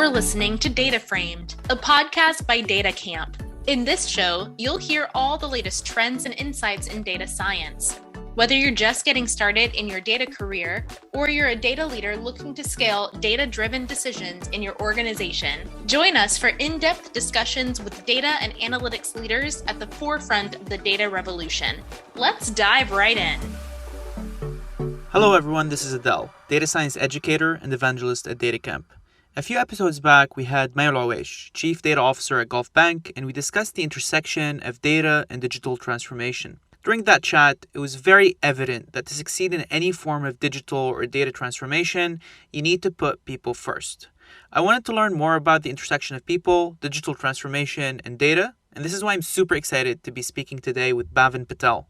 You're listening to Data Framed, a podcast by Data Camp. In this show, you'll hear all the latest trends and insights in data science. Whether you're just getting started in your data career or you're a data leader looking to scale data-driven decisions in your organization, join us for in-depth discussions with data and analytics leaders at the forefront of the data revolution. Let's dive right in. Hello everyone, this is Adele, data science educator and evangelist at Data Camp. A few episodes back, we had Mayor Lawesh, Chief Data Officer at Gulf Bank, and we discussed the intersection of data and digital transformation. During that chat, it was very evident that to succeed in any form of digital or data transformation, you need to put people first. I wanted to learn more about the intersection of people, digital transformation, and data, and this is why I'm super excited to be speaking today with Bhavin Patel.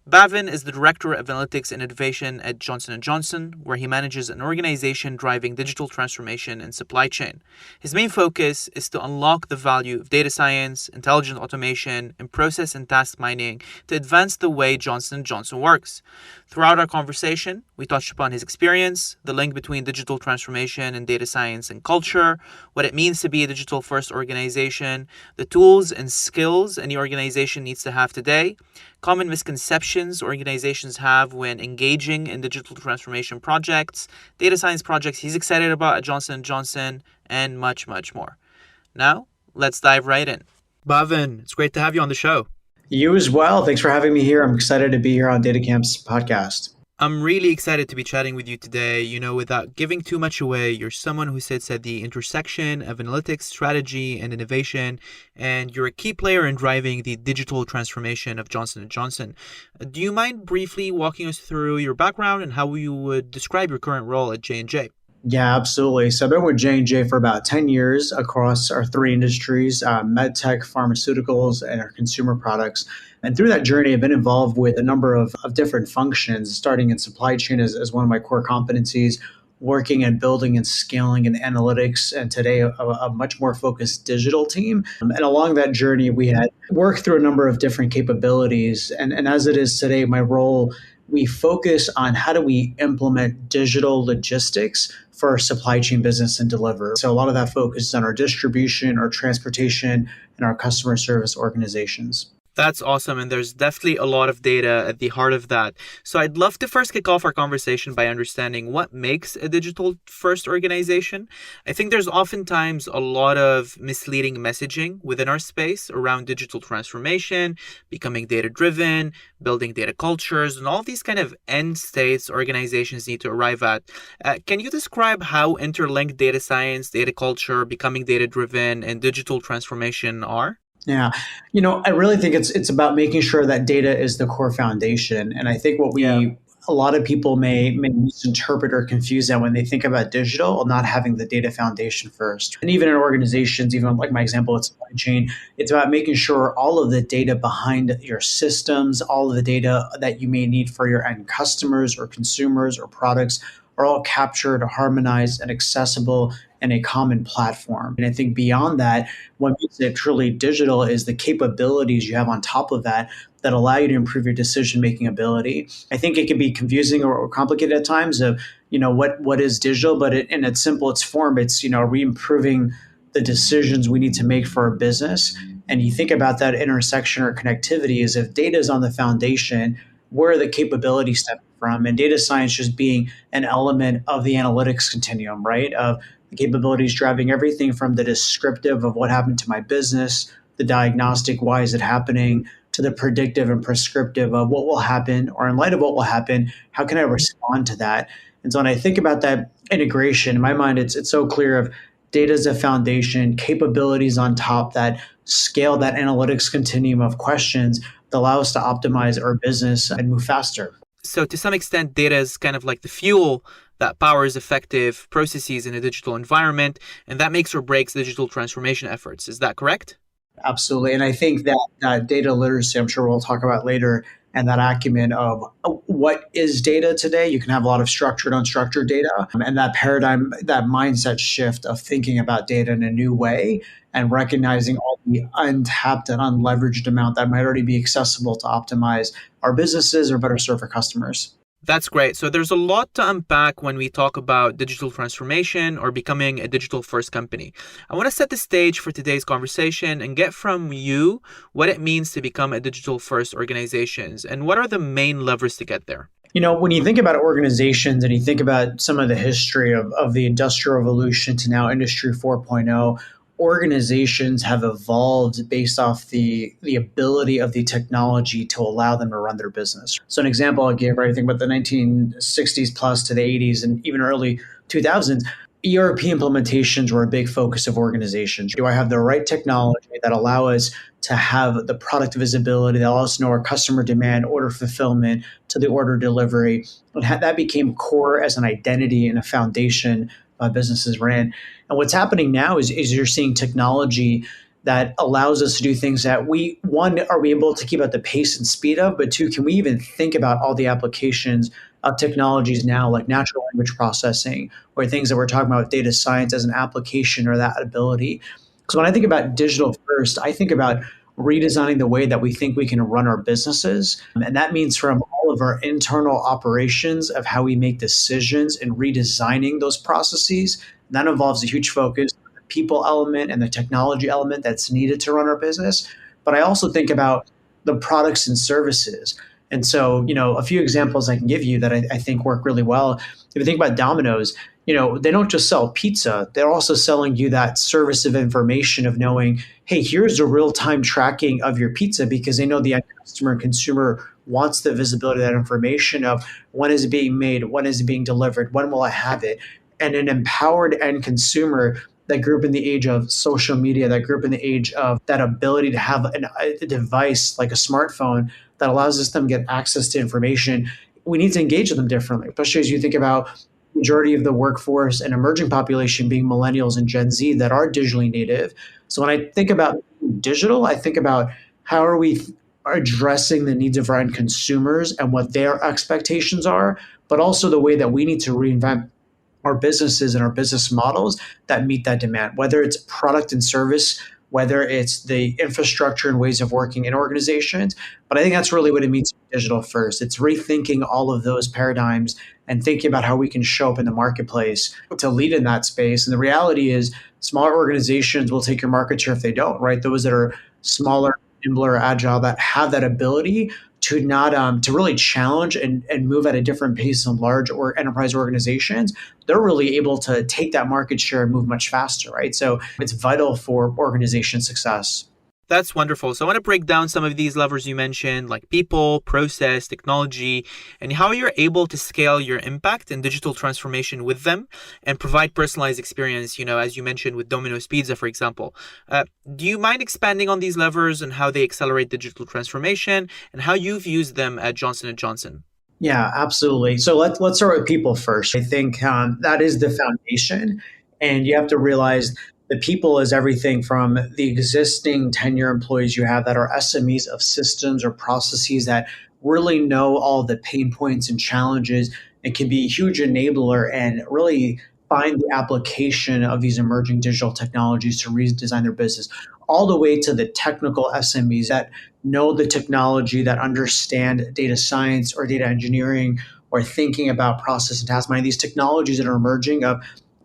Bhavin is the Director of Analytics and Innovation at Johnson & Johnson, where he manages an organization driving digital transformation and supply chain. His main focus is to unlock the value of data science, intelligent automation, and process and task mining to advance the way Johnson & Johnson works. Throughout our conversation, we touched upon his experience, the link between digital transformation and data science and culture, what it means to be a digital-first organization, the tools and skills any organization needs to have today, common misconceptions organizations have when engaging in digital transformation projects, data science projects he's excited about at Johnson & Johnson, and much, much more. Now, let's dive right in. Bhavin, it's great to have you on the show. You as well. Thanks for having me here. I'm excited to be here on Data Camp's podcast. I'm really excited to be chatting with you today. Without giving too much away, you're someone who sits at the intersection of analytics, strategy, and innovation, and you're a key player in driving the digital transformation of Johnson & Johnson. Do you mind briefly walking us through your background and how you would describe your current role at J&J? Yeah, absolutely. So I've been with J&J for about 10 years across our three industries, medtech, pharmaceuticals, and our consumer products. And through that journey, I've been involved with a number of different functions, starting in supply chain as one of my core competencies, working at building and scaling and analytics, and today a much more focused digital team. And along that journey, we had worked through a number of different capabilities. And as it is today, my role, we focus on how do we implement digital logistics for our supply chain business and deliver. So a lot of that focus is on our distribution, our transportation, and our customer service organizations. That's awesome. And there's definitely a lot of data at the heart of that. So I'd love to first kick off our conversation by understanding what makes a digital first organization. I think there's oftentimes a lot of misleading messaging within our space around digital transformation, becoming data driven, building data cultures, and all these kind of end states organizations need to arrive at. Can you describe how interlinked data science, data culture, becoming data driven, and digital transformation are? Yeah, I really think it's about making sure that data is the core foundation. And I think a lot of people may misinterpret or confuse that when they think about digital, not having the data foundation first. And even in organizations, even like my example with supply chain, it's about making sure all of the data behind your systems, all of the data that you may need for your end customers or consumers or products are all captured, harmonized, and accessible in a common platform. And I think beyond that, what makes it truly digital is the capabilities you have on top of that allow you to improve your decision-making ability. I think it can be confusing or complicated at times of, what is digital, but in its simplest form, it's, re-improving the decisions we need to make for our business. And you think about that intersection or connectivity is if data is on the foundation, where are the capabilities stemming from? And data science just being an element of the analytics continuum, right? Of the capabilities driving everything from the descriptive of what happened to my business, the diagnostic, why is it happening, to the predictive and prescriptive of what will happen, or in light of what will happen, how can I respond to that? And so when I think about that integration, in my mind, it's so clear of data as a foundation, capabilities on top that scale that analytics continuum of questions that allow us to optimize our business and move faster. So to some extent, data is kind of like the fuel that powers effective processes in a digital environment, and that makes or breaks digital transformation efforts. Is that correct? Absolutely. And I think that data literacy, I'm sure we'll talk about later, and that acumen of what is data today. You can have a lot of structured, unstructured data, and that paradigm, that mindset shift of thinking about data in a new way and recognizing all the untapped and unleveraged amount that might already be accessible to optimize our businesses or better serve our customers. That's great. So there's a lot to unpack when we talk about digital transformation or becoming a digital first company. I want to set the stage for today's conversation and get from you what it means to become a digital first organizations and what are the main levers to get there. When you think about organizations and you think about some of the history of the Industrial Revolution to now Industry 4.0, organizations have evolved based off the ability of the technology to allow them to run their business. So an example I gave, right, I think about the 1960s plus to the 80s and even early 2000s, ERP implementations were a big focus of organizations. Do I have the right technology that allow us to have the product visibility, that allows us to know our customer demand, order fulfillment to the order delivery? And that became core as an identity and a foundation businesses ran. And what's happening now is you're seeing technology that allows us to do things that one, are we able to keep at the pace and speed of, but two, can we even think about all the applications of technologies now, like natural language processing, or things that we're talking about with data science as an application or that ability. So when I think about digital first, I think about redesigning the way that we think we can run our businesses. And that means from all of our internal operations of how we make decisions and redesigning those processes. That involves a huge focus on the people element and the technology element that's needed to run our business. But I also think about the products and services. And so, a few examples I can give you that I think work really well. If you think about Domino's, they don't just sell pizza. They're also selling you that service of information of knowing, hey, here's the real-time tracking of your pizza, because they know the end customer and consumer wants the visibility of that information of when is it being made, when is it being delivered, when will I have it? And an empowered end consumer that grew up in the age of social media, that grew up in the age of that ability to have a device like a smartphone that allows us to get access to information. We need to engage with them differently, especially as you think about the majority of the workforce and emerging population being millennials and Gen Z that are digitally native. So when I think about digital, I think about how are we addressing the needs of our end consumers and what their expectations are, but also the way that we need to reinvent our businesses and our business models that meet that demand, whether it's product and service, whether it's the infrastructure and ways of working in organizations. But I think that's really what it means to be digital first. It's rethinking all of those paradigms and thinking about how we can show up in the marketplace to lead in that space. And the reality is smaller organizations will take your market share if they don't, right? Those that are smaller, nimbler, agile, that have that ability to not to really challenge and move at a different pace in large or enterprise organizations, they're really able to take that market share and move much faster, right? So it's vital for organization success. That's wonderful. So I want to break down some of these levers you mentioned, like people, process, technology, and how you're able to scale your impact and digital transformation with them and provide personalized experience, as you mentioned with Domino's Pizza, for example. Do you mind expanding on these levers and how they accelerate digital transformation and how you've used them at Johnson & Johnson? Yeah, absolutely. So let's start with people first. I think that is the foundation. And you have to realize the people is everything from the existing tenure employees you have that are SMEs of systems or processes that really know all the pain points and challenges and can be a huge enabler and really find the application of these emerging digital technologies to redesign their business, all the way to the technical SMEs that know the technology, that understand data science or data engineering or thinking about process and task mining, these technologies that are emerging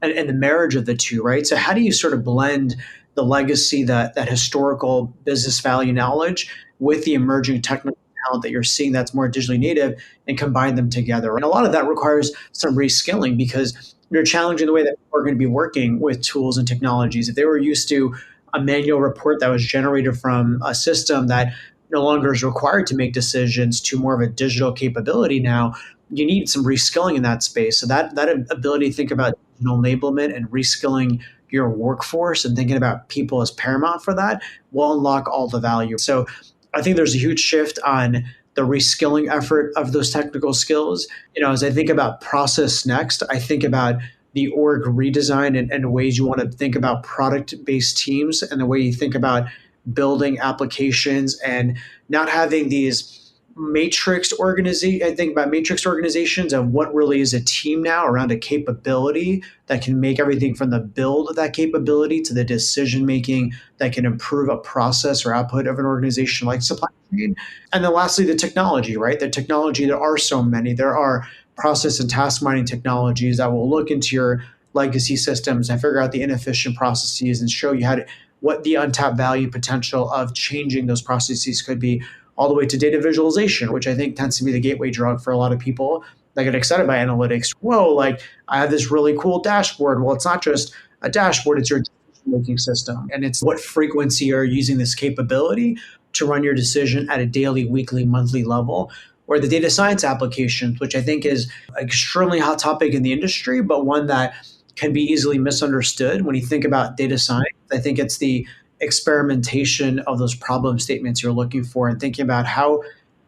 and the marriage of the two, right? So how do you sort of blend the legacy, that historical business value knowledge with the emerging technical talent that you're seeing that's more digitally native and combine them together? And a lot of that requires some reskilling because you're challenging the way that we're going to be working with tools and technologies. If they were used to a manual report that was generated from a system that no longer is required to make decisions to more of a digital capability now, you need some reskilling in that space. So that ability to think about digital enablement and reskilling your workforce and thinking about people as paramount for that will unlock all the value. So I think there's a huge shift on the reskilling effort of those technical skills. As I think about process next, I think about the org redesign and ways you want to think about product-based teams and the way you think about building applications and not having these I think about matrix organizations and what really is a team now around a capability that can make everything from the build of that capability to the decision making that can improve a process or output of an organization like supply chain. And then lastly, the technology, right? The technology, there are so many. There are process and task mining technologies that will look into your legacy systems and figure out the inefficient processes and show you what the untapped value potential of changing those processes could be, all the way to data visualization, which I think tends to be the gateway drug for a lot of people that get excited by analytics. Whoa, like I have this really cool dashboard. Well, it's not just a dashboard, it's your decision-making system. And it's what frequency are you using this capability to run your decision at a daily, weekly, monthly level. Or the data science applications, which I think is an extremely hot topic in the industry, but one that can be easily misunderstood. When you think about data science, I think it's the experimentation of those problem statements you're looking for and thinking about how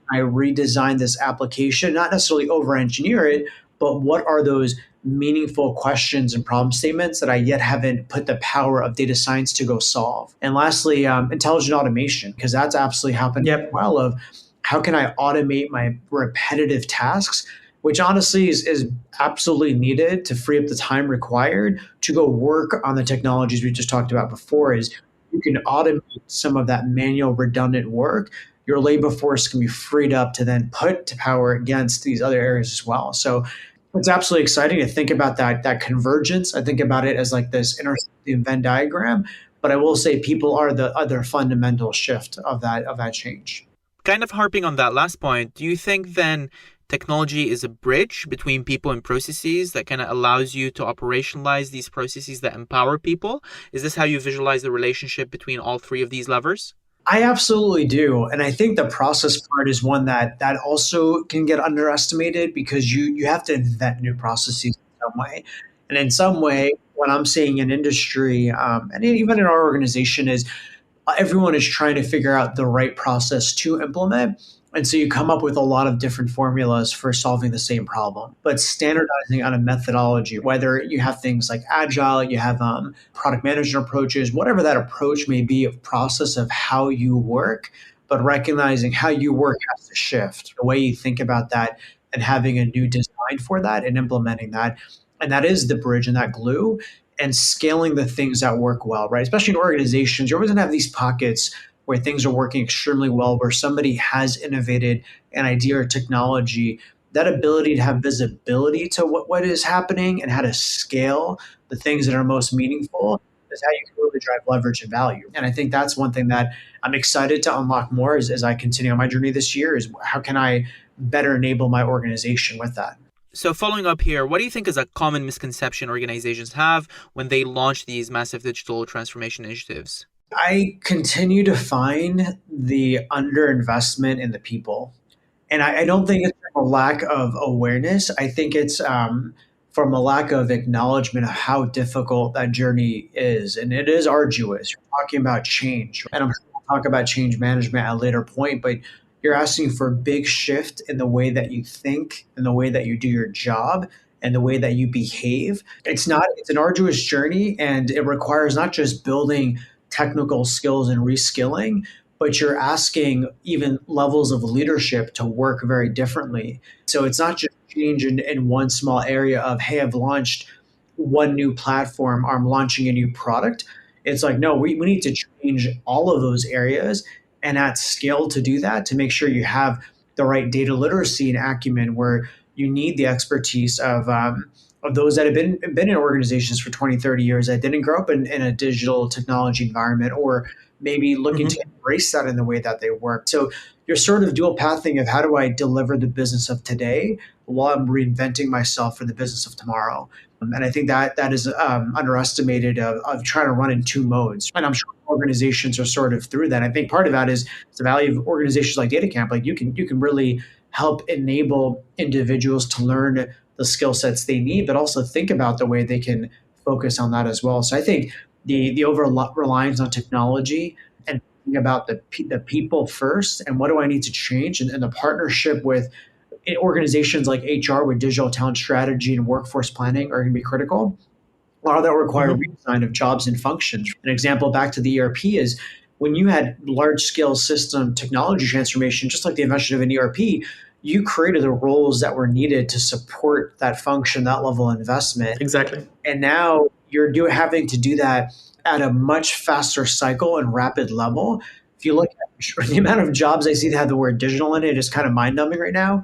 I redesign this application, not necessarily over engineer it, but what are those meaningful questions and problem statements that I yet haven't put the power of data science to go solve. And lastly, intelligent automation, because that's absolutely happened as well, of how can I automate my repetitive tasks, which honestly is absolutely needed to free up the time required to go work on the technologies we just talked about before. Is you can automate some of that manual redundant work. Your labor force can be freed up to then put to power against these other areas as well. So it's absolutely exciting to think about that convergence. I think about it as like this intersecting Venn diagram, but I will say people are the other fundamental shift of that change. Kind of harping on that last point, do you think then technology is a bridge between people and processes that kind of allows you to operationalize these processes that empower people? Is this how you visualize the relationship between all three of these levers? I absolutely do. And I think the process part is one that also can get underestimated because you have to invent new processes in some way. And in some way, what I'm seeing in industry and even in our organization is everyone is trying to figure out the right process to implement. And so you come up with a lot of different formulas for solving the same problem. But standardizing on a methodology, whether you have things like agile, you have product management approaches, whatever that approach may be of process of how you work, but recognizing how you work has to shift, the way you think about that and having a new design for that and implementing that. And that is the bridge and that glue and scaling the things that work well, right? Especially in organizations, you're always going to have these pockets where things are working extremely well, where somebody has innovated an idea or technology. That ability to have visibility to what is happening and how to scale the things that are most meaningful is how you can really drive leverage and value. And I think that's one thing that I'm excited to unlock more as I continue on my journey this year is how can I better enable my organization with that? So following up here, what do you think is a common misconception organizations have when they launch these massive digital transformation initiatives? I continue to find the underinvestment in the people. And I don't think it's from a lack of awareness. I think it's from a lack of acknowledgement of how difficult that journey is. And it is arduous. You're talking about change. And I'm sure we'll talk about change management at a later point, but you're asking for a big shift in the way that you think and the way that you do your job and the way that you behave. It's an arduous journey, and it requires not just building technical skills and reskilling, but you're asking even levels of leadership to work very differently. So it's not just change in one small area of, hey, I've launched one new platform or I'm launching a new product. It's like, no, we need to change all of those areas and at scale to do that, to make sure you have the right data literacy and acumen where you need the expertise of those that have been in organizations for 20, 30 years that didn't grow up in a digital technology environment or maybe looking to embrace that in the way that they work. So you're sort of dual pathing of how do I deliver the business of today while I'm reinventing myself for the business of tomorrow. And I think that is underestimated of trying to run in two modes. And I'm sure organizations are sort of through that. I think part of that is the value of organizations like DataCamp. Like you can really help enable individuals to learn the skill sets they need, but also think about the way they can focus on that as well. So I think the over reliance on technology and thinking about the people first and what do I need to change and the partnership with organizations like HR with digital talent strategy and workforce planning are going to be critical. A lot of that require redesign of jobs and functions. An example back to the ERP is when you had large scale system technology transformation, just like the invention of an ERP, you created the roles that were needed to support that function, that level of investment. Exactly. And now you're having to do that at a much faster cycle and rapid level. If you look at the amount of jobs I see that have the word digital in it, is kind of mind numbing right now.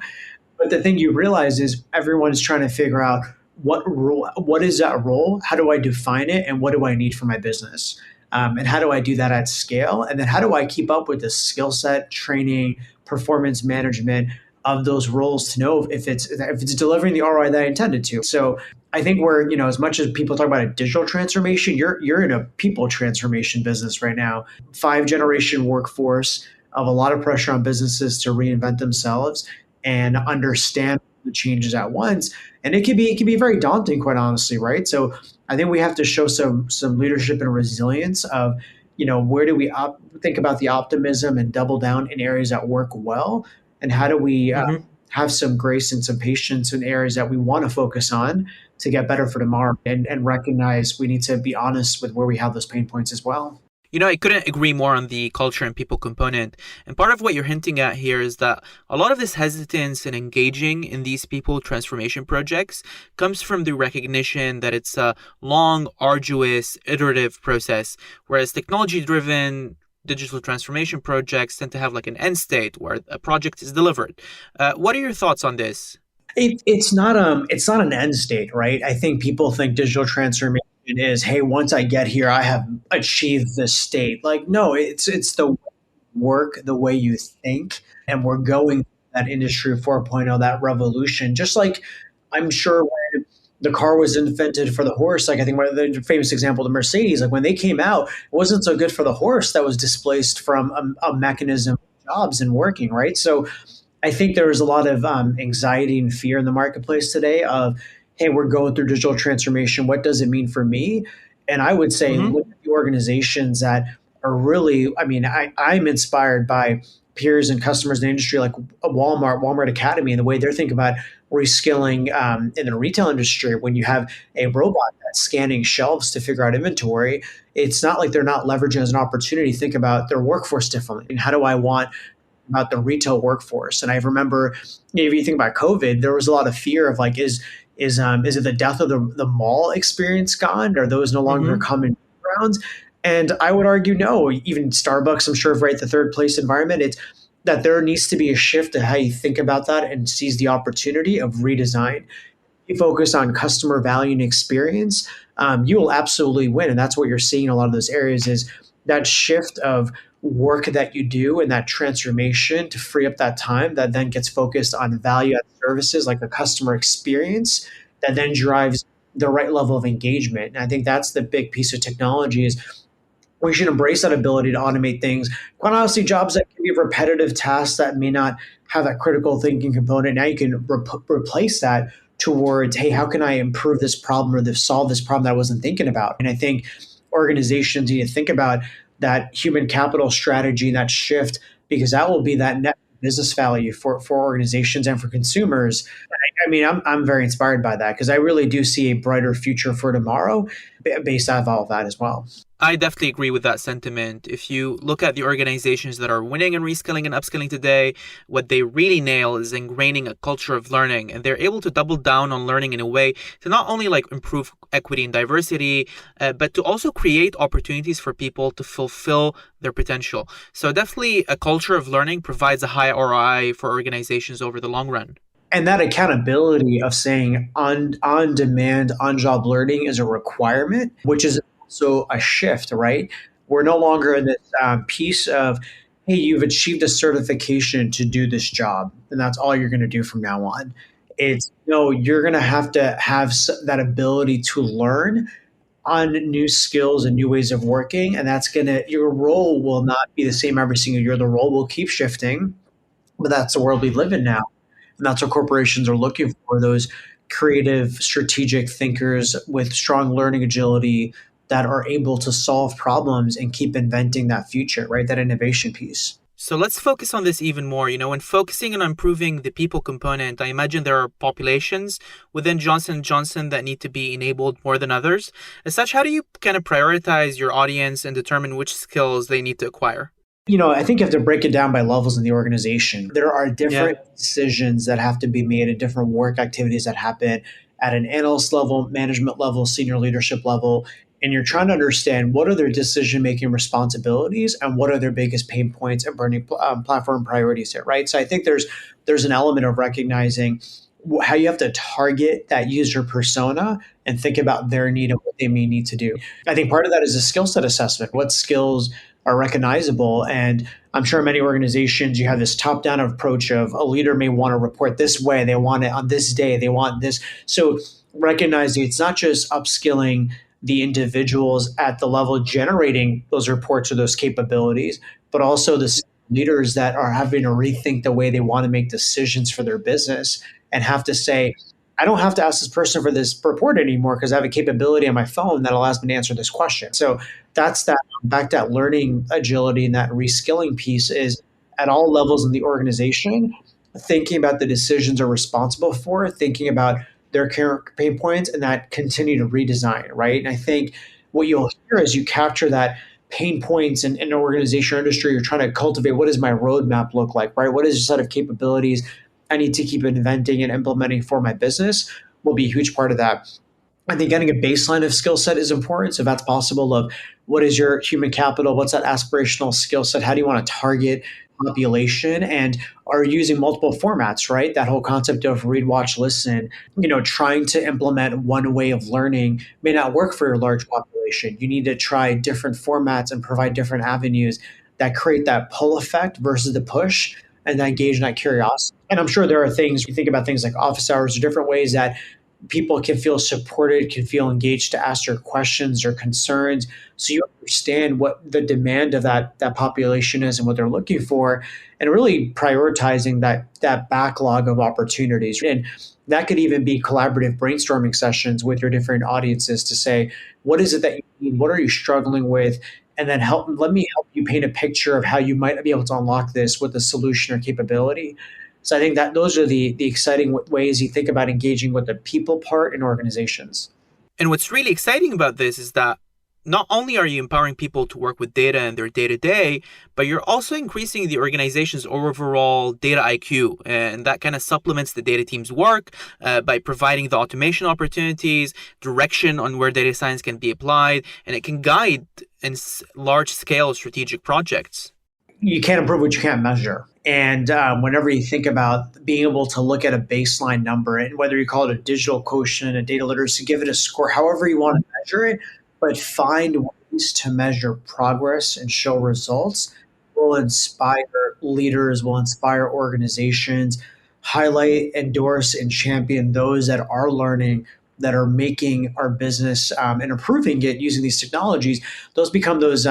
But the thing you realize is everyone is trying to figure out what is that role? How do I define it? And what do I need for my business? And how do I do that at scale? And then how do I keep up with the skill set, training, performance management of those roles to know if it's delivering the ROI that I intended to? So I think we're, as much as people talk about a digital transformation, you're in a people transformation business right now. 5-generation workforce of a lot of pressure on businesses to reinvent themselves and understand the changes at once. And it can be very daunting, quite honestly, right? So I think we have to show some leadership and resilience of, where do we think about the optimism and double down in areas that work well, and how do we have some grace and some patience in areas that we want to focus on to get better for tomorrow, and recognize we need to be honest with where we have those pain points as well. I couldn't agree more on the culture and people component. And part of what you're hinting at here is that a lot of this hesitance in engaging in these people transformation projects comes from the recognition that it's a long, arduous, iterative process, whereas technology-driven digital transformation projects tend to have like an end state where a project is delivered. What are your thoughts on this? It's not an end state, right? I think people think digital transformation is, hey, once I get here, I have achieved this state. Like, no, it's the work, the way you think, and we're going that industry 4.0, that revolution. Just like I'm sure when the car was invented for the horse, like I think one of the famous example, the Mercedes, like when they came out, it wasn't so good for the horse that was displaced from a mechanism of jobs and working, right? So I think there was a lot of anxiety and fear in the marketplace today of, hey, we're going through digital transformation. What does it mean for me? And I would say, look at the organizations that are really, I'm inspired by peers and customers in the industry like Walmart Academy, and the way they're thinking about reskilling in the retail industry. When you have a robot that's scanning shelves to figure out inventory, it's not like they're not leveraging as an opportunity to think about their workforce differently. And how do I want about the retail workforce? And I remember, if you think about COVID, there was a lot of fear of like, is it the death of the mall experience gone? Are those no longer common grounds? And I would argue no. Even Starbucks, I'm sure, right, the third place environment, it's that there needs to be a shift in how you think about that and seize the opportunity of redesign. You focus on customer value and experience, you will absolutely win. And that's what you're seeing in a lot of those areas, is that shift of work that you do and that transformation to free up that time that then gets focused on value-added services like the customer experience that then drives the right level of engagement. And I think that's the big piece of technology, is we should embrace that ability to automate things. Quite honestly, jobs that can be repetitive tasks that may not have that critical thinking component, now you can replace that towards, hey, how can I improve this problem or solve this problem that I wasn't thinking about? And I think organizations need to think about that human capital strategy and that shift, because that will be that net business value for organizations and for consumers. I'm very inspired by that, because I really do see a brighter future for tomorrow based out of all of that as well. I definitely agree with that sentiment. If you look at the organizations that are winning and reskilling and upskilling today, what they really nail is ingraining a culture of learning, and they're able to double down on learning in a way to not only like improve equity and diversity, but to also create opportunities for people to fulfill their potential. So definitely a culture of learning provides a high ROI for organizations over the long run. And that accountability of saying on demand, on job learning is a requirement, which is also a shift, right? We're no longer in this piece of, hey, you've achieved a certification to do this job, and that's all you're going to do from now on. It's, no, you're going to have that ability to learn on new skills and new ways of working. And your role will not be the same every single year. The role will keep shifting, but that's the world we live in now. And that's what corporations are looking for, those creative, strategic thinkers with strong learning agility that are able to solve problems and keep inventing that future, right? That innovation piece. So let's focus on this even more. When focusing on improving the people component, I imagine there are populations within Johnson & Johnson that need to be enabled more than others. As such, how do you kind of prioritize your audience and determine which skills they need to acquire? I think you have to break it down by levels in the organization. There are different decisions that have to be made and different work activities that happen at an analyst level, management level, senior leadership level. And you're trying to understand what are their decision-making responsibilities and what are their biggest pain points and burning platform priorities here, right? So I think there's an element of recognizing how you have to target that user persona and think about their need and what they may need to do. I think part of that is a skill set assessment. What skills are recognizable? And I'm sure in many organizations, you have this top-down approach of a leader may want to report this way. They want it on this day. They want this. So recognizing it's not just upskilling the individuals at the level generating those reports or those capabilities, but also the leaders that are having to rethink the way they want to make decisions for their business and have to say, I don't have to ask this person for this report anymore because I have a capability on my phone that allows me to answer this question. So that's that back to that learning agility and that reskilling piece is at all levels in the organization, thinking about the decisions are responsible for, thinking about their current pain points and that continue to redesign, right? And I think what you'll hear as you capture that pain points in an organization or industry, you're trying to cultivate what does my roadmap look like, right? What is the set of capabilities I need to keep inventing and implementing for my business will be a huge part of that. I think getting a baseline of skill set is important. So if that's possible, of what is your human capital? What's that aspirational skill set? How do you want to target population? And are using multiple formats, right? That whole concept of read, watch, listen, trying to implement one way of learning may not work for your large population. You need to try different formats and provide different avenues that create that pull effect versus the push and that engage in that curiosity. And I'm sure there are things, you think about things like office hours or different ways that people can feel supported, can feel engaged to ask their questions or concerns. So you understand what the demand of that population is and what they're looking for, and really prioritizing that backlog of opportunities. And that could even be collaborative brainstorming sessions with your different audiences to say, what is it that you need? What are you struggling with? And then let me help you paint a picture of how you might be able to unlock this with a solution or capability. So I think that those are the exciting ways you think about engaging with the people part in organizations. And what's really exciting about this is that not only are you empowering people to work with data in their day-to-day, but you're also increasing the organization's overall data IQ. And that kind of supplements the data team's work by providing the automation opportunities, direction on where data science can be applied, and it can guide in large-scale strategic projects. You can't improve what you can't measure. And whenever you think about being able to look at a baseline number, and whether you call it a digital quotient, a data literacy, give it a score, however you want to measure it, but find ways to measure progress and show results will inspire leaders, will inspire organizations, highlight, endorse, and champion those that are learning, that are making our business and improving it using these technologies. Those become those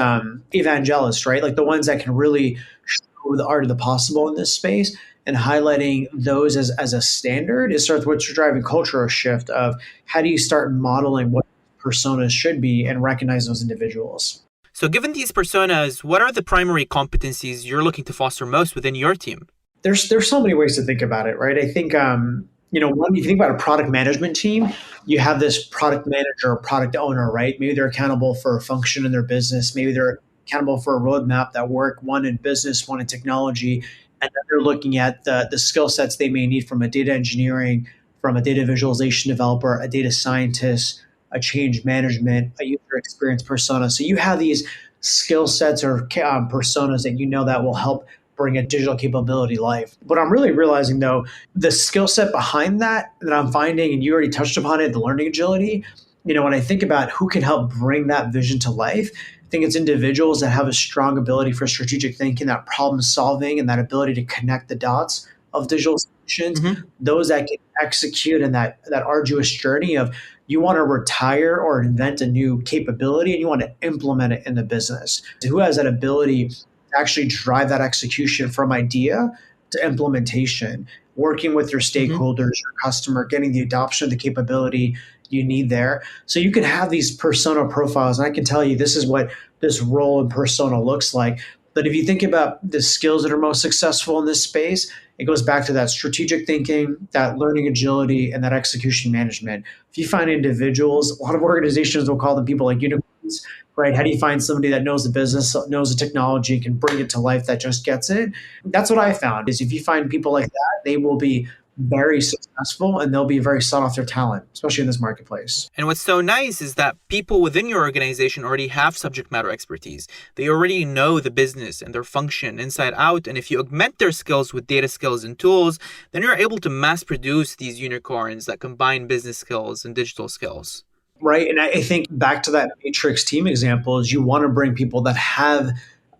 evangelists, right? Like the ones that can really show the art of the possible in this space, and highlighting those as a standard is sort of what's driving cultural shift of how do you start modeling what personas should be and recognize those individuals. So given these personas, what are the primary competencies you're looking to foster most within your team? There's so many ways to think about it, right? I think, one, you think about a product management team, you have this product manager or product owner, right? Maybe they're accountable for a function in their business. Maybe they're accountable for a roadmap that work, one in business, one in technology. And then they're looking at the skill sets they may need from a data engineering, from a data visualization developer, a data scientist, a change management, a user experience persona. So you have these skill sets or personas that will help bring a digital capability life. But I'm really realizing, though, the skill set behind that I'm finding, and you already touched upon it, the learning agility, when I think about who can help bring that vision to life, I think it's individuals that have a strong ability for strategic thinking, that problem solving, and that ability to connect the dots of digital solutions, those that can execute in that arduous journey of you want to retire or invent a new capability and you want to implement it in the business. Who has that ability to actually drive that execution from idea to implementation, working with your stakeholders, your customer, getting the adoption of the capability you need there. So you can have these persona profiles, and I can tell you this is what this role and persona looks like. But if you think about the skills that are most successful in this space, it goes back to that strategic thinking, that learning agility, and that execution management. If you find individuals, a lot of organizations will call them people like unicorns, right? How do you find somebody that knows the business, knows the technology, can bring it to life, that just gets it? That's what I found is if you find people like that, they will be very successful and they'll be very sought after talent, especially in this marketplace. And what's so nice is that people within your organization already have subject matter expertise. They already know the business and their function inside out. And if you augment their skills with data skills and tools, then you're able to mass produce these unicorns that combine business skills and digital skills. Right. And I think back to that matrix team example is you want to bring people that have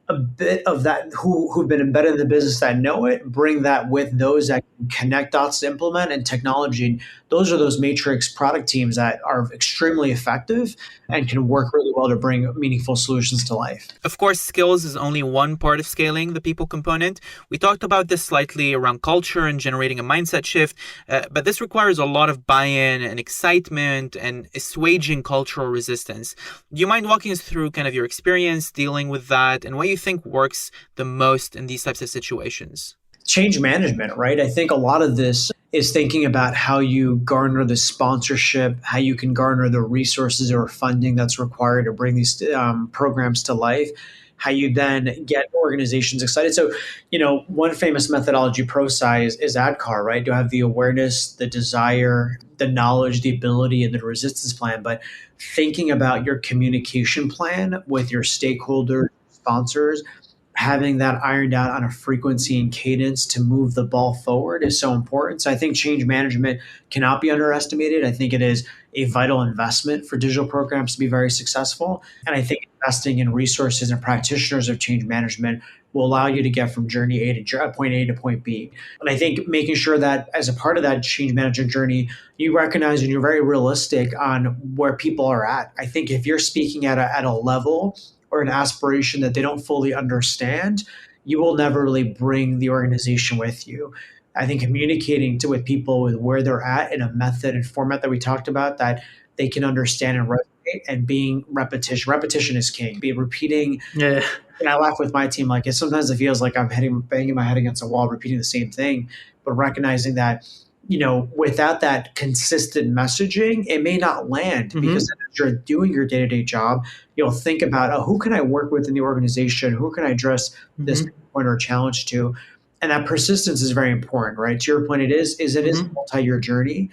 a bit of that who've been embedded in the business that know it, bring that with those that can connect dots to implement and technology. Those are those matrix product teams that are extremely effective and can work really well to bring meaningful solutions to life. Of course, skills is only one part of scaling the people component. We talked about this slightly around culture and generating a mindset shift, but this requires a lot of buy-in and excitement and assuaging cultural resistance. Do you mind walking us through kind of your experience dealing with that and what you think works the most in these types of situations? Change management, right? I think a lot of this is thinking about how you garner the sponsorship, how you can garner the resources or funding that's required to bring these programs to life, how you then get organizations excited. So, one famous methodology, ProSci, is ADKAR, right? To have the awareness, the desire, the knowledge, the ability, and the resistance plan. But thinking about your communication plan with your stakeholders, sponsors, having that ironed out on a frequency and cadence to move the ball forward is so important. So I think change management cannot be underestimated. I think it is a vital investment for digital programs to be very successful. And I think investing in resources and practitioners of change management will allow you to get from journey A to point A to point B. And I think making sure that as a part of that change management journey, you recognize and you're very realistic on where people are at. I think if you're speaking at a level or an aspiration that they don't fully understand, you will never really bring the organization with you. I think communicating with people with where they're at in a method and format that we talked about that they can understand and resonate, and being repetition. Repetition is king. Be repeating. Yeah. And I laugh with my team. Like sometimes it feels like I'm banging my head against a wall, repeating the same thing, but recognizing that without that consistent messaging, it may not land because as you're doing your day-to-day job, you'll think about, who can I work with in the organization? Who can I address this point or challenge to? And that persistence is very important, right? To your point, it is a multi-year journey.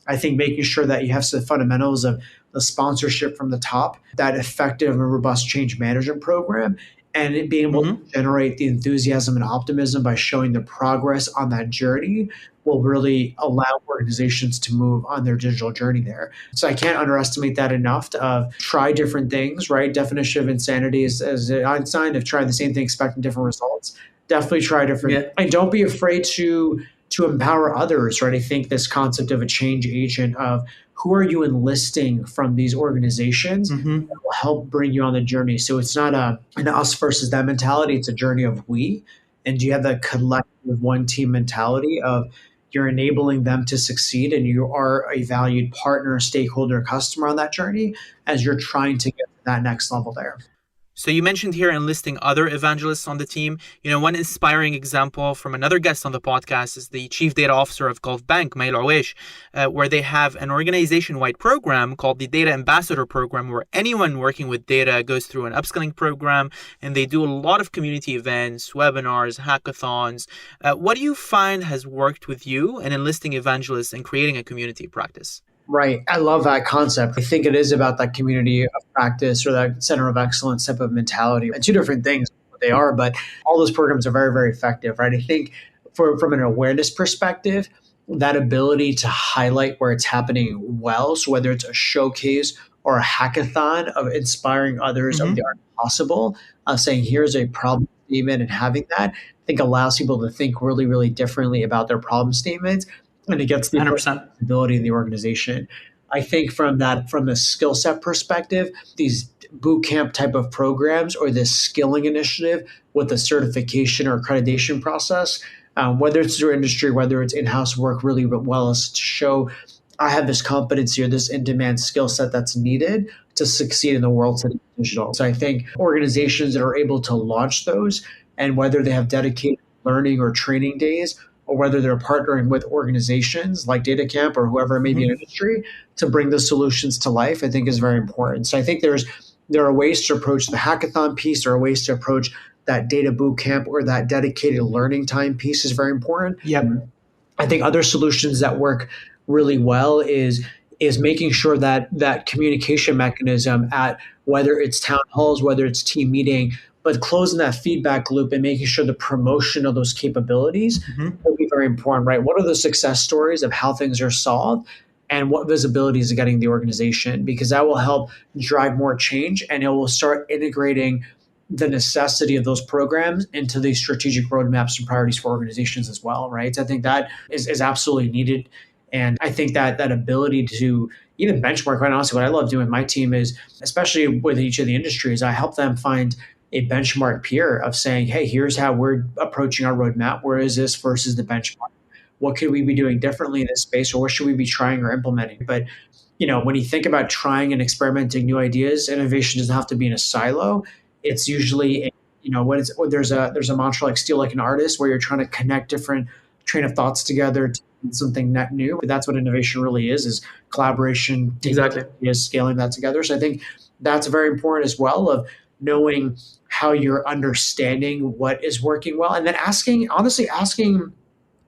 I think making sure that you have some fundamentals of the sponsorship from the top, that effective and robust change management program, and it being able to generate the enthusiasm and optimism by showing the progress on that journey will really allow organizations to move on their digital journey there. So I can't underestimate that enough to try different things, right? Definition of insanity is as Einstein of trying the same thing, expecting different results. Definitely try different. And don't be afraid to empower others, right? I think this concept of a change agent of who are you enlisting from these organizations that will help bring you on the journey. So it's not an us versus them mentality. It's a journey of we. And you have that collective one team mentality of you're enabling them to succeed and you are a valued partner, stakeholder, customer on that journey as you're trying to get to that next level there. So you mentioned here enlisting other evangelists on the team. One inspiring example from another guest on the podcast is the chief data officer of Gulf Bank, where they have an organization-wide program called the Data Ambassador Program, where anyone working with data goes through an upskilling program, and they do a lot of community events, webinars, hackathons. What do you find has worked with you in enlisting evangelists and creating a community practice? Right. I love that concept. I think it is about that community of practice or that center of excellence type of mentality. And two different things they are, but all those programs are very, very effective, right? I think from an awareness perspective, that ability to highlight where it's happening well, so whether it's a showcase or a hackathon of inspiring others of the art possible, saying here's a problem statement and having that, I think allows people to think really, really differently about their problem statements. And it gets the 100% ability in the organization. I think from the skill set perspective, these boot camp type of programs or this skilling initiative with a certification or accreditation process, whether it's through industry, whether it's in-house work, really well is to show I have this competency or this in-demand skill set that's needed to succeed in the world today digital. So I think organizations that are able to launch those, and whether they have dedicated learning or training days, or whether they're partnering with organizations like DataCamp or whoever it may be in industry to bring the solutions to life, I think is very important. So I think there are ways to approach the hackathon piece. There are ways to approach that data boot camp or that dedicated learning time piece is very important. Yep. I think other solutions that work really well is making sure that that communication mechanism at whether it's town halls, whether it's team meeting, but closing that feedback loop and making sure the promotion of those capabilities will be very important, right? What are the success stories of how things are solved and what visibility is getting the organization? Because that will help drive more change, and it will start integrating the necessity of those programs into the strategic roadmaps and priorities for organizations as well, right? So I think that is absolutely needed. And I think that ability to even benchmark, quite honestly, what I love doing with my team is, especially with each of the industries, I help them find a benchmark peer of saying, hey, here's how we're approaching our roadmap. Where is this versus the benchmark? What could we be doing differently in this space, or what should we be trying or implementing? But when you think about trying and experimenting new ideas, innovation doesn't have to be in a silo. It's usually, there's a mantra like steal like an artist, where you're trying to connect different train of thoughts together to something net new. But that's what innovation really is collaboration, scaling that together. So I think that's very important as well, of knowing how you're understanding what is working well, and then asking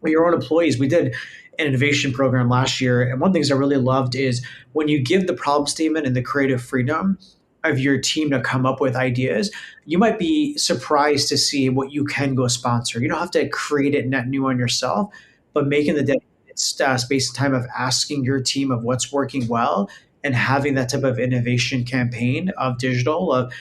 your own employees. We did an innovation program last year, and one of the things I really loved is when you give the problem statement and the creative freedom of your team to come up with ideas, you might be surprised to see what you can go sponsor. You don't have to create it net new on yourself, but making the dedicated space and time of asking your team of what's working well and having that type of innovation campaign of digital of,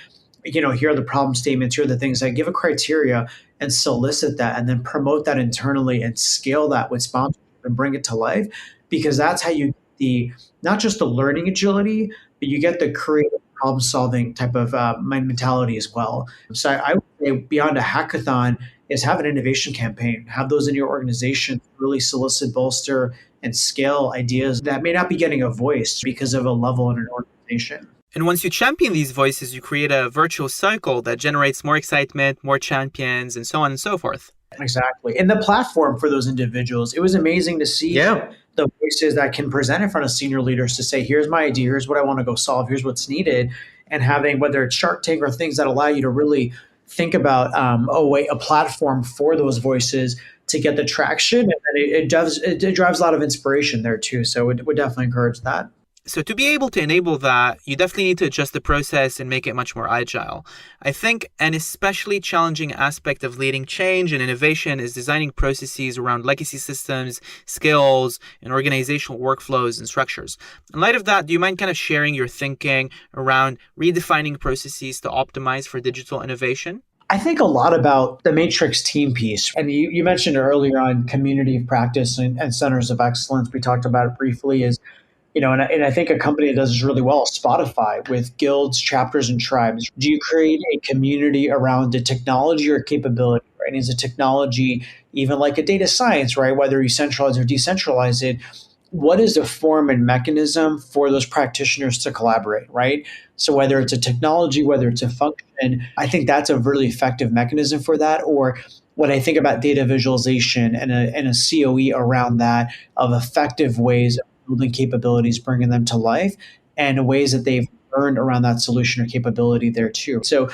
here are the problem statements, here are the things that give a criteria, and solicit that and then promote that internally and scale that with sponsors and bring it to life, because that's how you get not just the learning agility, but you get the creative problem solving type of mentality as well. So I would say beyond a hackathon is have an innovation campaign, have those in your organization, really solicit, bolster, and scale ideas that may not be getting a voice because of a level in an organization. And once you champion these voices, you create a virtuous cycle that generates more excitement, more champions, and so on and so forth. Exactly. And the platform for those individuals, it was amazing to see the voices that can present in front of senior leaders to say, here's my idea, here's what I want to go solve, here's what's needed. And having, whether it's Shark Tank or things that allow you to really think about a platform for those voices to get the traction. And then it drives a lot of inspiration there too. So it would definitely encourage that. So to be able to enable that, you definitely need to adjust the process and make it much more agile. I think an especially challenging aspect of leading change and innovation is designing processes around legacy systems, skills, and organizational workflows and structures. In light of that, do you mind kind of sharing your thinking around redefining processes to optimize for digital innovation? I think a lot about the matrix team piece. And you mentioned earlier on community of practice and centers of excellence. We talked about it briefly and I think a company that does this really well is Spotify, with guilds, chapters, and tribes. Do you create a community around a technology or capability, right? Is a technology even like a data science, right? Whether you centralize or decentralize it, what is the form and mechanism for those practitioners to collaborate, right? So whether it's a technology, whether it's a function, I think that's a really effective mechanism for that. Or when I think about data visualization and a COE around that, of effective ways of building capabilities, bringing them to life, and ways that they've earned around that solution or capability there too. So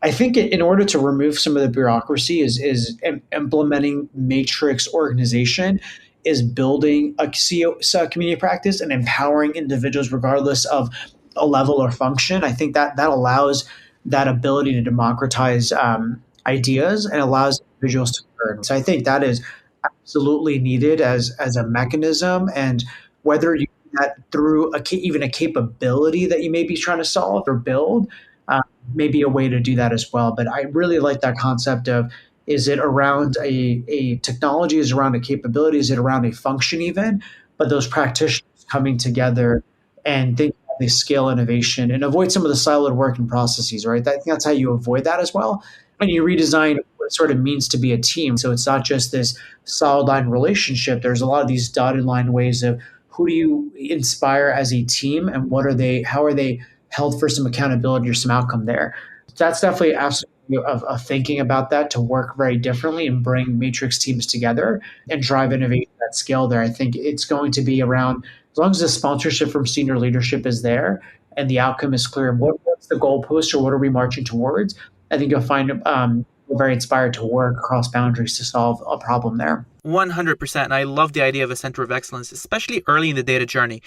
I think in order to remove some of the bureaucracy is implementing matrix organization, is building a community practice and empowering individuals regardless of a level or function. I think that allows that ability to democratize ideas and allows individuals to learn. So I think that is absolutely needed as a mechanism. And whether you do that through even a capability that you may be trying to solve or build, may be a way to do that as well. But I really like that concept of, is it around a technology, is it around a capability, is it around a function even? But those practitioners coming together and thinking how they scale innovation and avoid some of the siloed work and processes, right? I think that's how you avoid that as well. And you redesign what it sort of means to be a team. So it's not just this solid line relationship. There's a lot of these dotted line ways of, who do you inspire as a team, and how are they held for some accountability or some outcome there. So that's definitely absolutely of thinking about that to work very differently and bring matrix teams together and drive innovation at scale there. I think it's going to be around, as long as the sponsorship from senior leadership is there and the outcome is clear, what's the goalpost or what are we marching towards? I think you'll find we're very inspired to work across boundaries to solve a problem there. 100%. I love the idea of a center of excellence, especially early in the data journey.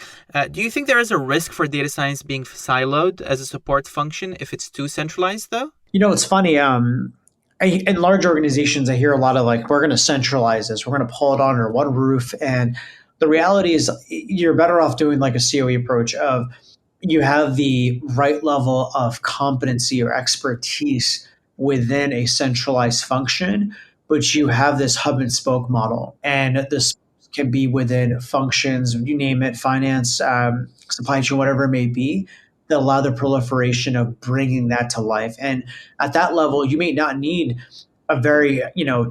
Do you think there is a risk for data science being siloed as a support function if it's too centralized, though? It's funny. In large organizations, I hear a lot of like, we're going to centralize this, we're going to pull it under one roof. And the reality is, you're better off doing like a COE approach of you have the right level of competency or expertise within a centralized function, but you have this hub and spoke model. And this can be within functions, you name it, finance, supply chain, whatever it may be, that allow the proliferation of bringing that to life. And at that level, you may not need a very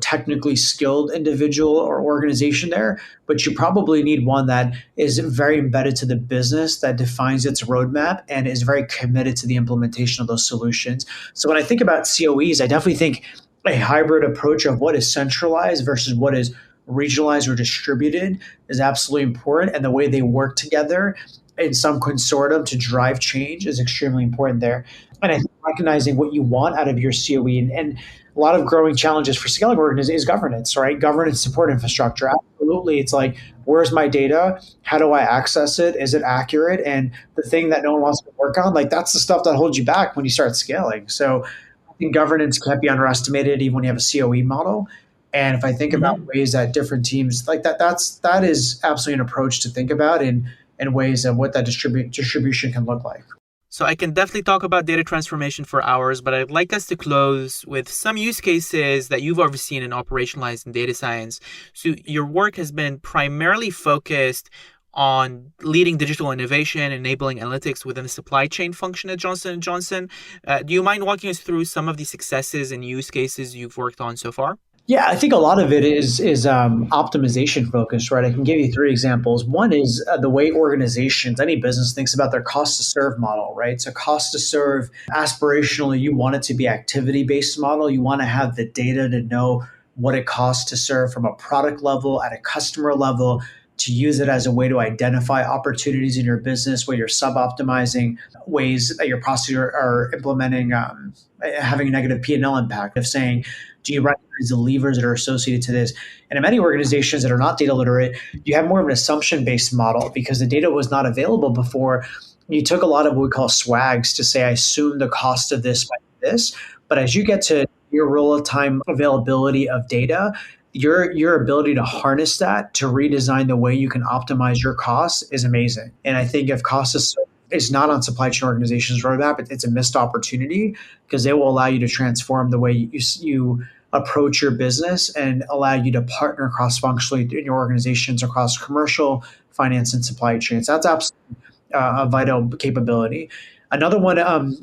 technically skilled individual or organization there, but you probably need one that is very embedded to the business, that defines its roadmap and is very committed to the implementation of those solutions. So when I think about COEs, I definitely think a hybrid approach of what is centralized versus what is regionalized or distributed is absolutely important, and the way they work together in some consortium to drive change is extremely important there. And I think recognizing what you want out of your COE, and a lot of growing challenges for scaling organizations is governance, right? Governance support infrastructure. Absolutely. It's like, where's my data? How do I access it? Is it accurate? And the thing that no one wants to work on, like that's the stuff that holds you back when you start scaling. So I think governance can't be underestimated even when you have a COE model. And if I think about ways that different teams like that is absolutely an approach to think about in ways of what that distribution can look like. So I can definitely talk about data transformation for hours, but I'd like us to close with some use cases that you've overseen and operationalized in data science. So your work has been primarily focused on leading digital innovation, enabling analytics within the supply chain function at Johnson & Johnson. Do you mind walking us through some of the successes and use cases you've worked on so far? Yeah, I think a lot of it is optimization focused, right? I can give you 3 examples. One is the way organizations, any business thinks about their cost to serve model, right? So cost to serve, aspirationally, you want it to be activity-based model. You want to have the data to know what it costs to serve from a product level, at a customer level, to use it as a way to identify opportunities in your business where you're sub-optimizing, ways that your processes are implementing, having a negative P&L impact, of saying, do you recognize the levers that are associated to this? And in many organizations that are not data literate, you have more of an assumption-based model because the data was not available before. You took a lot of what we call swags to say, I assume the cost of this by this. But as you get to your real-time availability of data, your ability to harness that to redesign the way you can optimize your costs is amazing. And I think if cost is not on supply chain organizations' roadmap, it's a missed opportunity because they will allow you to transform the way you approach your business and allow you to partner cross-functionally in your organizations across commercial, finance, and supply chains. That's absolutely a vital capability. Another one,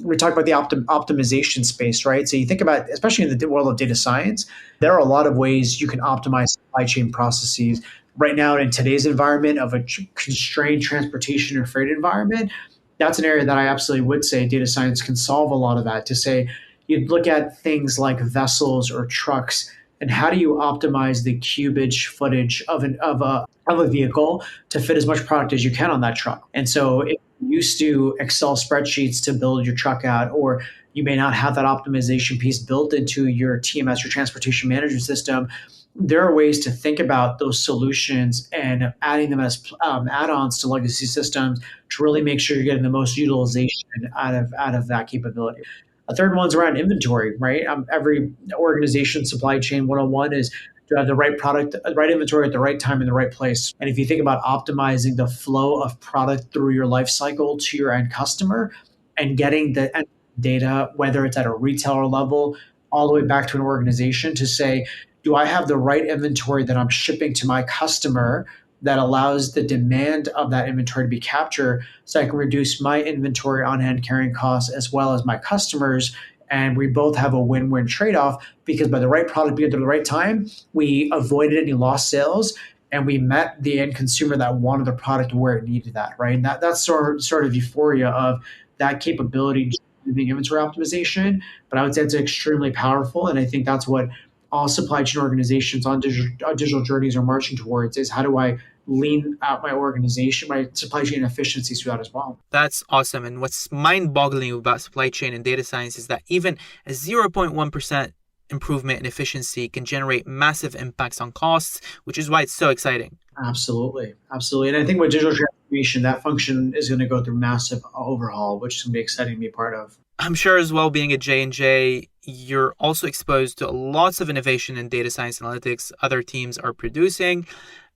we talked about the optimization space, right? So you think about, especially in the world of data science, there are a lot of ways you can optimize supply chain processes. Right now, in today's environment of a constrained transportation or freight environment, that's an area that I absolutely would say data science can solve a lot of that. To say, you'd look at things like vessels or trucks, and how do you optimize the cubage footage of a vehicle to fit as much product as you can on that truck? And so if you used to Excel spreadsheets to build your truck out, or you may not have that optimization piece built into your TMS, your transportation management system, there are ways to think about those solutions and adding them as add-ons to legacy systems to really make sure you're getting the most utilization out of that capability. A third one's around inventory, right? Every organization supply chain 101 is to have the right product, right inventory at the right time in the right place. And if you think about optimizing the flow of product through your life cycle to your end customer and getting the end data, whether it's at a retailer level, all the way back to an organization, to say, do I have the right inventory that I'm shipping to my customer that allows the demand of that inventory to be captured so I can reduce my inventory on-hand carrying costs as well as my customers? And we both have a win-win trade-off because by the right product being at the right time, we avoided any lost sales and we met the end consumer that wanted the product where it needed that, right? And that's sort of euphoria of that capability doing inventory optimization. But I would say it's extremely powerful. And I think that's what all supply chain organizations on digital journeys are marching towards, is how do I lean out my organization, my supply chain efficiencies through that as well. That's awesome. And what's mind-boggling about supply chain and data science is that even a 0.1% improvement in efficiency can generate massive impacts on costs, which is why it's so exciting. Absolutely. And I think with digital transformation, that function is going to go through massive overhaul, which is going to be exciting to be part of. I'm sure as well, being at J&J, you're also exposed to lots of innovation in data science analytics other teams are producing.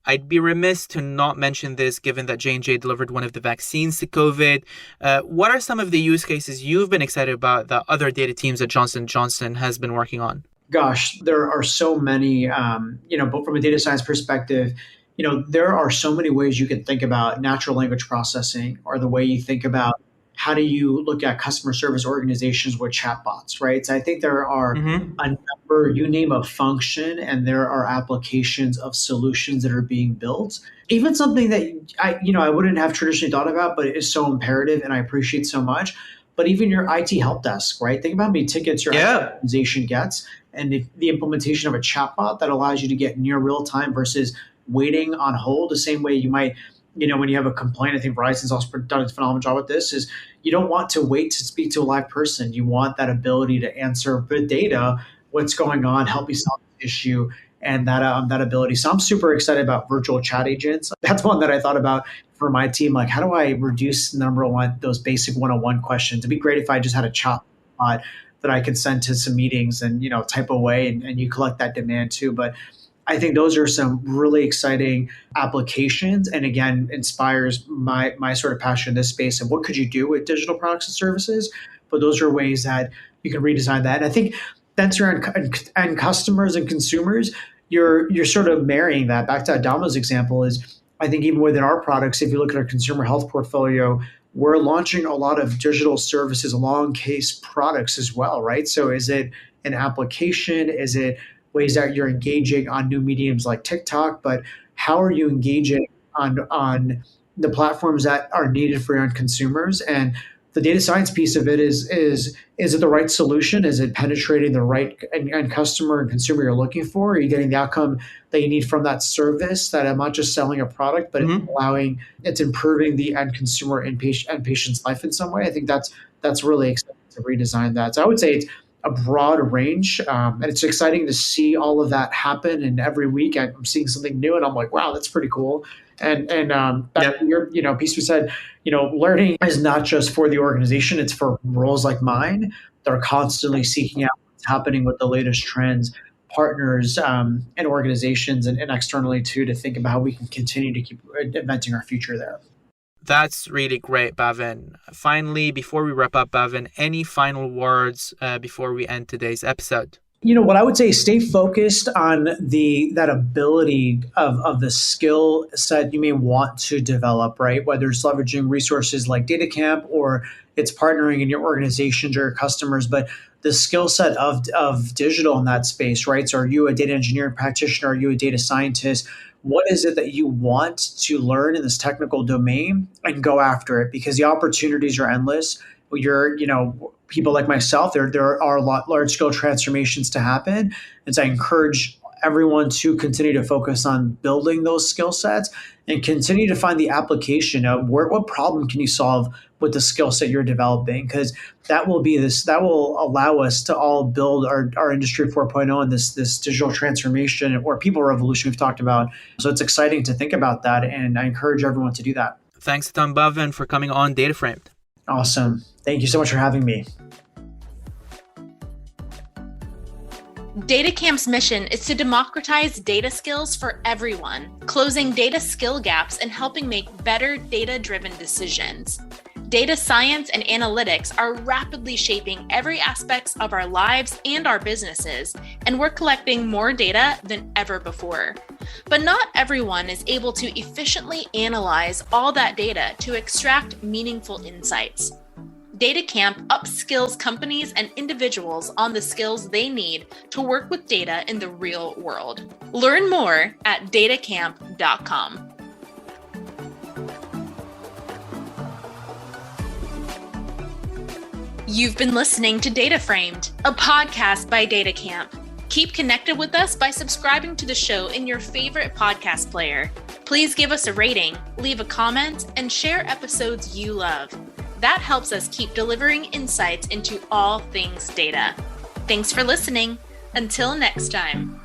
I'd be remiss to not mention this, given that J&J delivered one of the vaccines to COVID. What are some of the use cases you've been excited about that other data teams at Johnson & Johnson has been working on? Gosh, there are so many, but from a data science perspective, there are so many ways you can think about natural language processing, or the way you think about how do you look at customer service organizations with chatbots, right? So I think there are a number, you name a function, and there are applications of solutions that are being built. Even something that I wouldn't have traditionally thought about, but it is so imperative and I appreciate so much. But even your IT help desk, right? Think about how many tickets your organization gets, and the implementation of a chatbot that allows you to get near real time versus waiting on hold, the same way you might, when you have a complaint. I think Verizon's also done a phenomenal job with this, is you don't want to wait to speak to a live person. You want that ability to answer with data what's going on, help you solve the issue, and that ability. So I'm super excited about virtual chat agents. That's one that I thought about for my team. Like, how do I reduce, number one, those basic one-on-one questions? It'd be great if I just had a chat bot that I could send to some meetings and, type away and you collect that demand too. But I think those are some really exciting applications, and again, inspires my sort of passion in this space of what could you do with digital products and services. But those are ways that you can redesign that. And I think that's your end customers and consumers. You're sort of marrying that back to Adama's example. Is I think even within our products, if you look at our consumer health portfolio, we're launching a lot of digital services along case products as well, right? So is it an application? Is it ways that you're engaging on new mediums like TikTok? But how are you engaging on the platforms that are needed for your own consumers? And the data science piece of it is it the right solution? Is it penetrating the right end customer and consumer you're looking for? Are you getting the outcome that you need from that service? That I'm not just selling a product, but it's improving the end consumer and patient's life in some way. I think that's really exciting to redesign that. So I would say it's a broad range, and it's exciting to see all of that happen. And every week I'm seeing something new, and I'm like, wow, that's pretty cool. And your piece we said, learning is not just for the organization; it's for roles like mine that are constantly seeking out what's happening with the latest trends, partners and organizations, and externally too, to think about how we can continue to keep inventing our future there. That's really great, Bhavin. Finally, before we wrap up, Bhavin, any final words before we end today's episode? What I would say is stay focused on that ability of the skill set you may want to develop, right? Whether it's leveraging resources like DataCamp or it's partnering in your organizations or your customers, but the skill set of digital in that space, right? So are you a data engineering practitioner? Are you a data scientist? What is it that you want to learn in this technical domain, and go after it? Because the opportunities are endless. People like myself, there are a lot large scale transformations to happen. And so I encourage everyone to continue to focus on building those skill sets and continue to find the application of what problem can you solve with the skill set you're developing, because that will allow us to all build our industry 4.0 and this digital transformation or people revolution we've talked about. So it's exciting to think about that, and I encourage everyone to do that. Thanks a ton, Bhavin, for coming on Data Framed. Awesome. Thank you so much for having me. DataCamp's mission is to democratize data skills for everyone, closing data skill gaps and helping make better data-driven decisions. Data science and analytics are rapidly shaping every aspect of our lives and our businesses, and we're collecting more data than ever before. But not everyone is able to efficiently analyze all that data to extract meaningful insights. DataCamp upskills companies and individuals on the skills they need to work with data in the real world. Learn more at datacamp.com. You've been listening to Data Framed, a podcast by DataCamp. Keep connected with us by subscribing to the show in your favorite podcast player. Please give us a rating, leave a comment, and share episodes you love. That helps us keep delivering insights into all things data. Thanks for listening. Until next time.